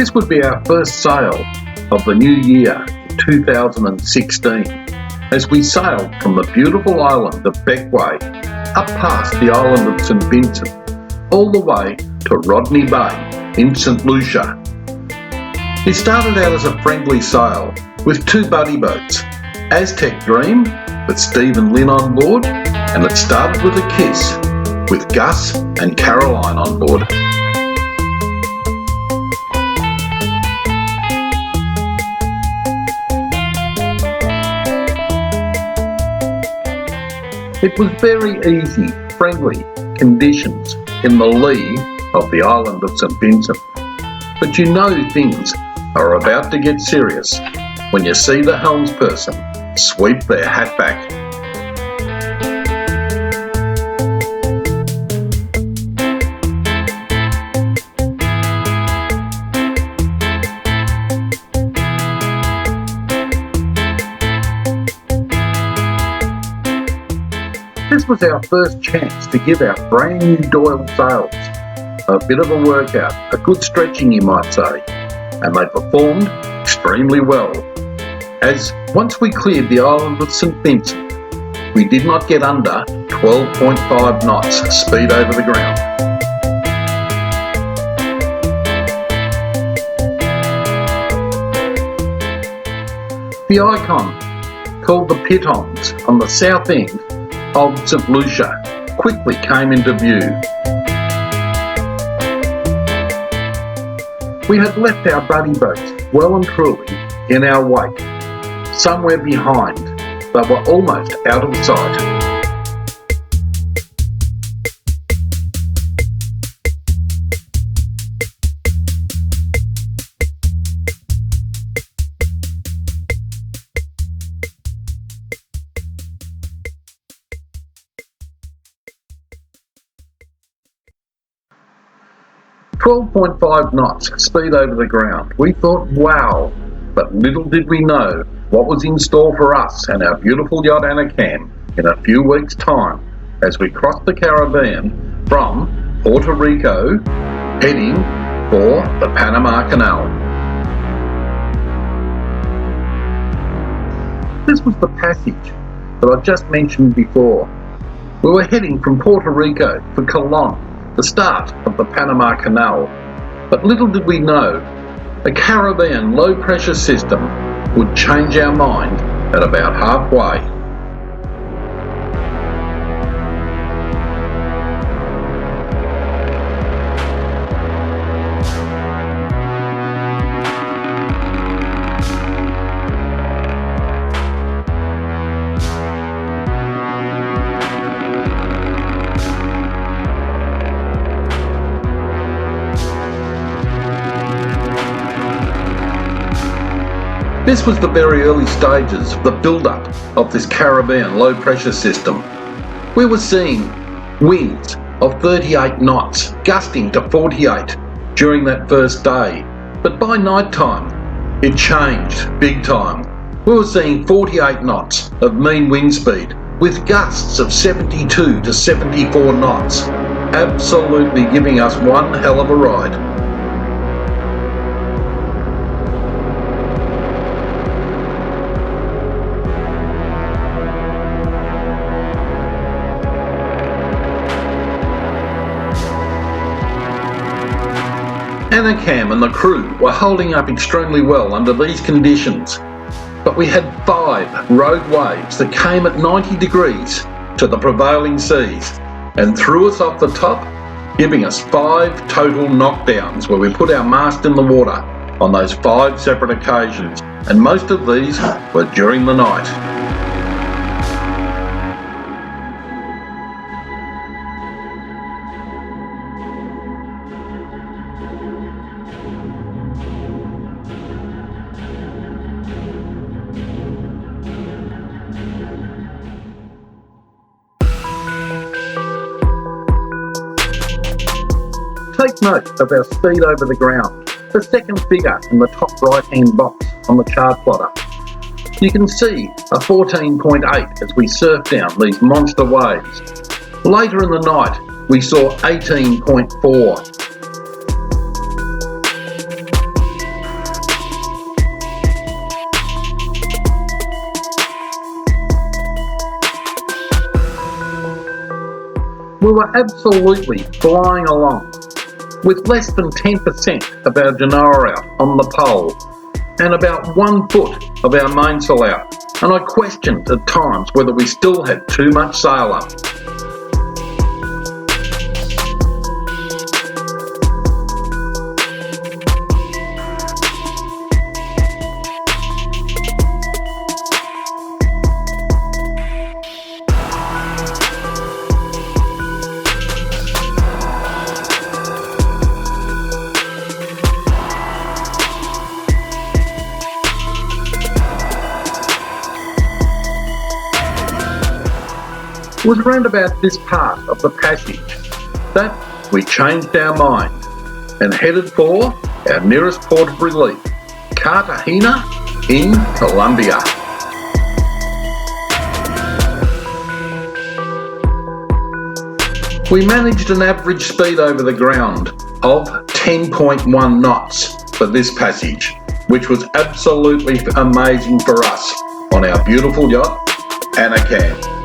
This would be our first sail of the new year, 2016, as we sailed from the beautiful island of Bequia up past the island of St Vincent, all the way to Rodney Bay in St Lucia. It started out as a friendly sail with two buddy boats, Aztec Dream with Steve and Lynn on board, and it started with a kiss with Gus and Caroline on board. It was very easy, friendly conditions in the lee of the island of St Vincent. But you know things are about to get serious when you see the helmsperson sweep their hat back. This was our first chance to give our brand new Doyle sails a bit of a workout, a good stretching you might say, and they performed extremely well. As once we cleared the island of St Vincent, we did not get under 12.5 knots speed over the ground. The icon, called the Pitons on the south end of St Lucia, quickly came into view. We had left our buddy boats well and truly in our wake, somewhere behind. They were almost out of sight. 12.5 knots speed over the ground. We thought, wow, but little did we know what was in store for us and our beautiful yacht Anacam in a few weeks' time as we crossed the Caribbean from Puerto Rico, heading for the Panama Canal. This was the passage that I just mentioned before. We were heading from Puerto Rico for Colón, the start of the Panama Canal, but little did we know the Caribbean low-pressure system would change our mind at about halfway. This was the very early stages of the build-up of this Caribbean low-pressure system. We were seeing winds of 38 knots, gusting to 48 during that first day. But by night time, it changed big time. We were seeing 48 knots of mean wind speed with gusts of 72 to 74 knots, absolutely giving us one hell of a ride. Anacam and the crew were holding up extremely well under these conditions, but we had 5 rogue waves that came at 90 degrees to the prevailing seas and threw us off the top, giving us 5 total knockdowns where we put our mast in the water on those 5 separate occasions, and most of these were during the night. Take note of our speed over the ground, the second figure in the top right-hand box on the chart plotter. You can see a 14.8 as we surf down these monster waves. Later in the night, we saw 18.4. We were absolutely flying along, with less than 10% of our genoa out on the pole and about 1 foot of our mainsail out, and I questioned at times whether we still had too much sail up. It was round about this part of the passage that we changed our mind and headed for our nearest port of relief, Cartagena in Colombia. We managed an average speed over the ground of 10.1 knots for this passage, which was absolutely amazing for us on our beautiful yacht, Anacan.